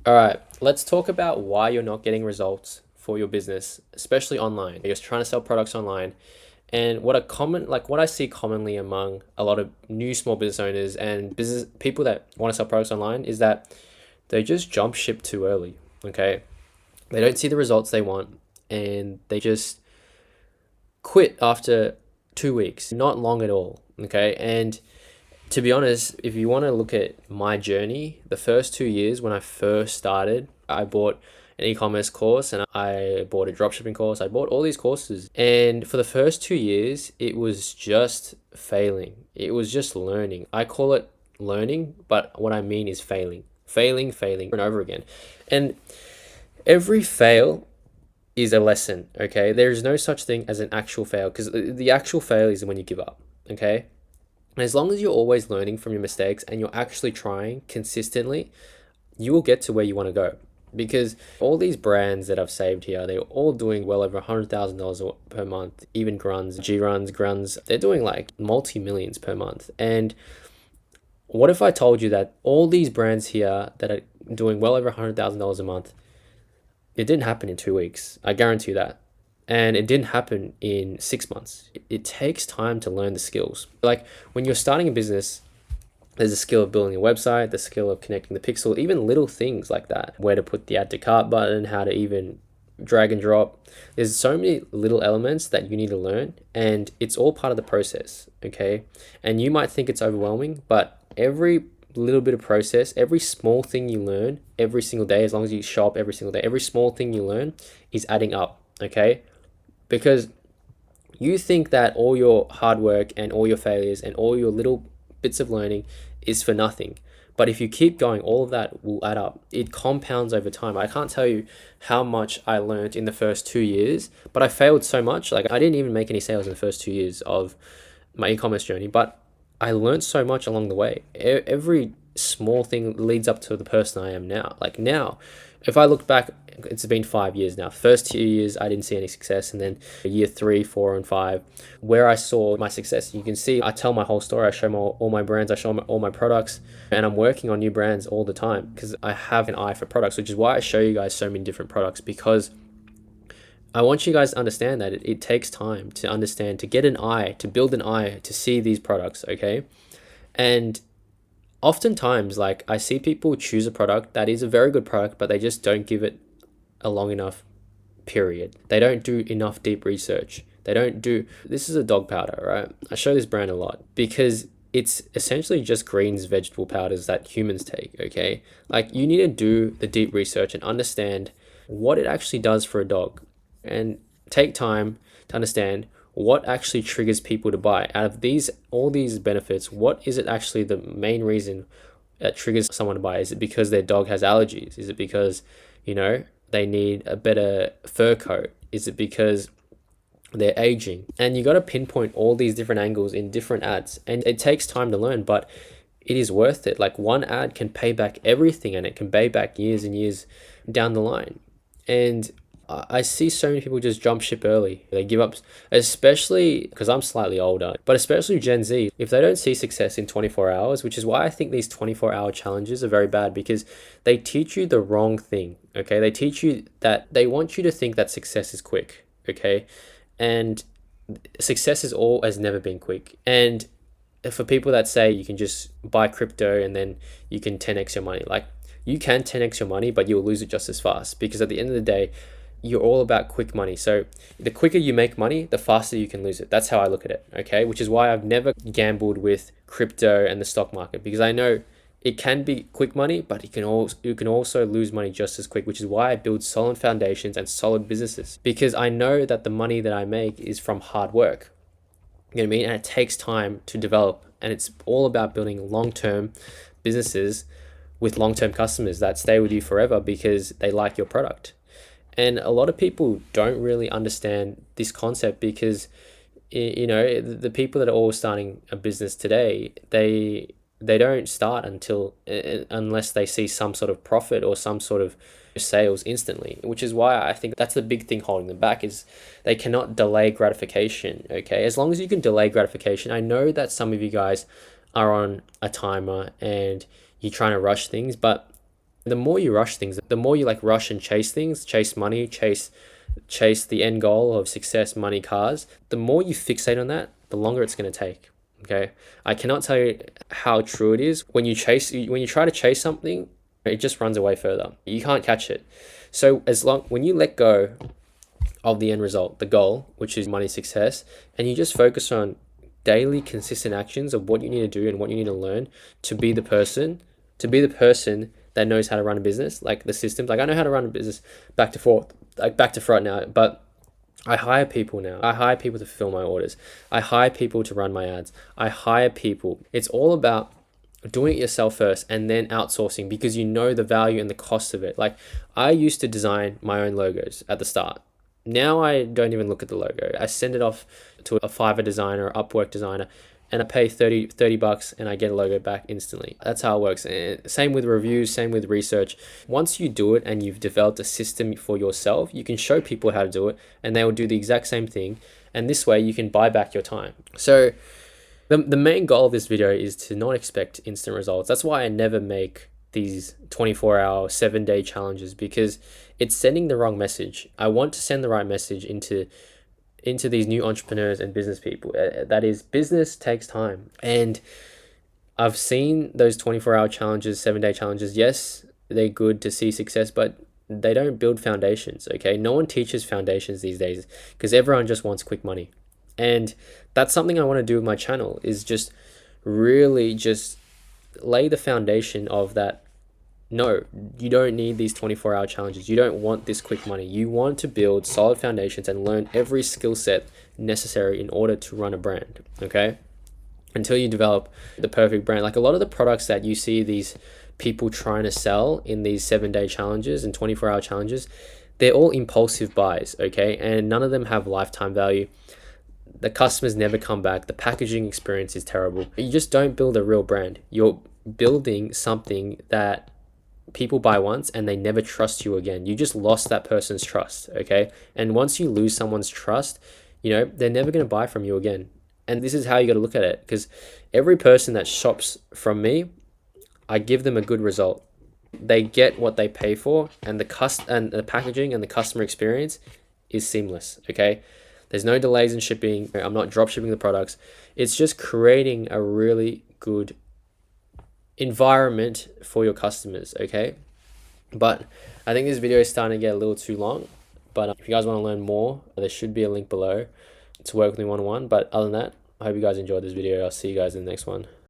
All right, let's talk about why you're not getting results for your business, especially online. You're trying to sell products online. And what I see commonly among a lot of new small business owners and business people that want to sell products online is that they just jump ship too early. Okay. They don't see the results they want and they just quit after 2 weeks, not long at all. Okay. And to be honest, if you want to look at my journey, the first 2 years when I first started, I bought an e-commerce course and I bought a dropshipping course. I bought all these courses. And for the first 2 years, it was just failing. It was just learning. I call it learning, but what I mean is failing. Failing, over and over again. And every fail is a lesson, okay? There is no such thing as an actual fail because the actual fail is when you give up, okay? And as long as you're always learning from your mistakes and you're actually trying consistently, you will get to where you want to go. Because all these brands that I've saved here, they're all doing well over $100,000 per month. Even Gruns, they're doing like multi millions per month. And what if I told you that all these brands here that are doing well over $100,000 a month, it didn't happen in 2 weeks. I guarantee you that. And it didn't happen in 6 months. It takes time to learn the skills. Like when you're starting a business, there's a skill of building a website, the skill of connecting the pixel, even little things like that. Where to put the add to cart button, how to even drag and drop. There's so many little elements that you need to learn, and it's all part of the process, okay? And you might think it's overwhelming, but every little bit of process, every small thing you learn every single day, as long as you show up every single day, every small thing you learn is adding up, okay? Because you think that all your hard work and all your failures and all your little bits of learning is for nothing. But if you keep going, all of that will add up. It compounds over time. I can't tell you how much I learned in the first 2 years, but I failed so much. Like I didn't even make any sales in the first 2 years of my e-commerce journey, but I learned so much along the way. Every small thing leads up to the person I am now. Like now, if I look back, it's been 5 years now. First 2 years, I didn't see any success. And then year three, four, and five, where I saw my success, you can see I tell my whole story. I show all my brands, I show all my products, and I'm working on new brands all the time because I have an eye for products, which is why I show you guys so many different products because I want you guys to understand that it takes time to understand, to get an eye, to build an eye to see these products, okay? And oftentimes, like I see people choose a product that is a very good product, but they just don't give it a long enough period. They don't do enough deep research. They don't do, this is a dog powder, right? I show this brand a lot because it's essentially just greens vegetable powders that humans take, okay? Like you need to do the deep research and understand what it actually does for a dog and take time to understand what actually triggers people to buy. Out of all these benefits, what is it actually the main reason that triggers someone to buy? Is it because their dog has allergies? Is it because, they need a better fur coat? Is it because they're aging? And you got to pinpoint all these different angles in different ads. And it takes time to learn, but it is worth it. Like one ad can pay back everything and it can pay back years and years down the line. And I see so many people just jump ship early. They give up, especially because I'm slightly older, but especially Gen Z. If they don't see success in 24 hours, which is why I think these 24-hour challenges are very bad because they teach you the wrong thing, okay? They teach you that they want you to think that success is quick, okay? And success has never been quick. And for people that say you can just buy crypto and then you can 10x your money, like you can 10x your money, but you'll lose it just as fast because at the end of the day, you're all about quick money. So the quicker you make money, the faster you can lose it. That's how I look at it, okay? Which is why I've never gambled with crypto and the stock market because I know it can be quick money, but you can also lose money just as quick, which is why I build solid foundations and solid businesses because I know that the money that I make is from hard work. You know what I mean? And it takes time to develop, and it's all about building long-term businesses with long-term customers that stay with you forever because they like your product. And a lot of people don't really understand this concept because, the people that are all starting a business today, they don't start unless they see some sort of profit or some sort of sales instantly, which is why I think that's the big thing holding them back is they cannot delay gratification, okay? As long as you can delay gratification, I know that some of you guys are on a timer and you're trying to rush things, but The more you rush things, the more you like rush and chase things, chase money, chase the end goal of success, money, cars, the more you fixate on that, the longer it's going to take. Okay. I cannot tell you how true it is. When you try to chase something, it just runs away further. You can't catch it. So when you let go of the end result, the goal, which is money, success, and you just focus on daily consistent actions of what you need to do and what you need to learn to be the person that knows how to run a business, like the systems. Like I know how to run a business back to front now, but I hire people now. I hire people to fill my orders. I hire people to run my ads. I hire people. It's all about doing it yourself first and then outsourcing, because you know the value and the cost of it. Like I used to design my own logos at the start. Now I don't even look at the logo. I send it off to a Fiverr designer or Upwork designer, and I pay 30 bucks and I get a logo back instantly. That's how it works. And same with reviews, same with research. Once you do it and you've developed a system for yourself, you can show people how to do it and they will do the exact same thing. And this way you can buy back your time. So the main goal of this video is to not expect instant results. That's why I never make these 24-hour, 7-day challenges, because it's sending the wrong message. I want to send the right message into these new entrepreneurs and business people. That is, business takes time. And I've seen those 24-hour challenges, 7-day challenges. Yes, they're good to see success, but they don't build foundations, okay? No one teaches foundations these days because everyone just wants quick money. And that's something I want to do with my channel, is just really just lay the foundation of that. No, you don't need these 24-hour challenges. You don't want this quick money. You want to build solid foundations and learn every skill set necessary in order to run a brand, okay? Until you develop the perfect brand. Like a lot of the products that you see these people trying to sell in these 7-day challenges and 24-hour challenges, they're all impulsive buys, okay? And none of them have lifetime value. The customers never come back. The packaging experience is terrible. You just don't build a real brand. You're building something that people buy once and they never trust you again. You just lost that person's trust, okay? And once you lose someone's trust, they're never going to buy from you again. And this is how you got to look at it, because every person that shops from me, I give them a good result. They get what they pay for, and the packaging and the customer experience is seamless, okay? There's no delays in shipping. I'm not drop shipping the products. It's just creating a really good environment for your customers, okay? But I think this video is starting to get a little too long. But if you guys want to learn more, there should be a link below to work with me one-on-one. But other than that, I hope you guys enjoyed this video. I'll see you guys in the next one.